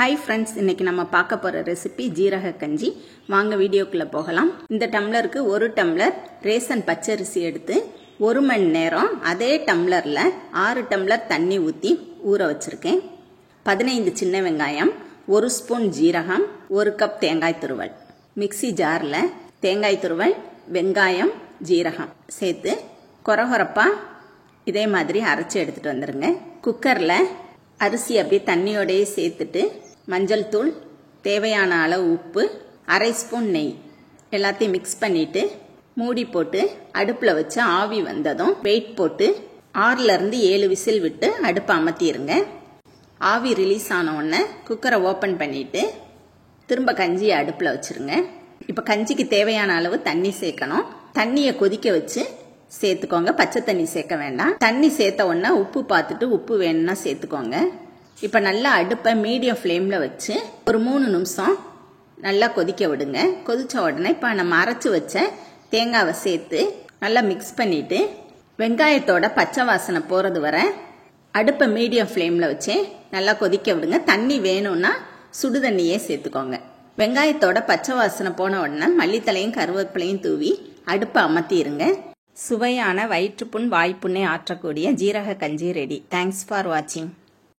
Hi friends, இன்னைக்கு நம்ம பார்க்க போற ரெசிபி ஜீரக கஞ்சி. வாங்க வீடியோக்குள்ள போகலாம். இந்த டம்ளருக்கு 1 டம்ளர் ரேசன் பச்சரிசி எடுத்து 1 மணி நேரம் அதே டம்ளர்ல 6 டம்ளர் தண்ணி ஊத்தி ஊற வச்சிருக்கேன். 15 சின்ன வெங்காயம், 1 ஸ்பூன் ஜீரகம், 1 கப் தேங்காய் துருவல். மிக்ஸி ஜார்ல தேங்காய் துருவல், வெங்காயம், ஜீரகம் சேர்த்து கொரகொரப்பா இதே மாதிரி அரைச்சு எடுத்துட்டு வந்துருங்க. குக்கர்ல அரிசி அப்படியே தண்ணியோடயே சேர்த்துட்டு மஞ்சள் தூள், தேவையான அளவு உப்பு, 1/2 ஸ்பூன் நெய் எல்லாத்தையும் மிக்ஸ் பண்ணிட்டு மூடி போட்டு அடுப்புல வச்சு ஆவி வந்ததும் வெயிட் போட்டு 6ல இருந்து 7 விசில் விட்டு அடுப்பை அமர்த்திடுங்க. ஆவி ரிலீஸ் ஆன உடனே குக்கரை ஓபன் பண்ணிட்டு திரும்ப கஞ்சியை அடுப்புல வச்சிருங்க. இப்ப கஞ்சிக்கு தேவையான அளவு தண்ணி சேர்க்கணும். தண்ணியை கொதிக்க வச்சு சேர்த்துக்கோங்க. பச்சை தண்ணி சேர்க்க வேண்டாம். தண்ணி சேர்த்த உடனே உப்பு பார்த்துட்டு உப்பு வேணும்னா சேர்த்துக்கோங்க. இப்ப நல்லா அடுப்பை மீடியம் ஃப்ளேம்ல வச்சு ஒரு 3 நிமிஷம் நல்லா கொதிக்க விடுங்க. கொதிச்ச உடனே இப்ப நம்ம அரைச்சு வச்ச தேங்காவை சேர்த்து நல்லா மிக்ஸ் பண்ணிட்டு வெங்காயத்தோட பச்சை வாசனை போறது வரை அடுப்பை மீடியம் ஃப்ளேம்ல வச்சு நல்லா கொதிக்க விடுங்க. தண்ணி வேணும்னா சுடு தண்ணியே சேர்த்துக்கோங்க. வெங்காயத்தோட பச்சை வாசனை போன உடனே மல்லித்தலையும் கருவேப்பிலையும் தூவி அடுப்பை அமர்த்திடுங்க. சுவையான வயிற்றுப்புண் வாய்ப்புண்ணை ஆற்றக்கூடிய ஜீரக கஞ்சி ரெடி. தேங்க்ஸ் ஃபார் வாட்சிங்.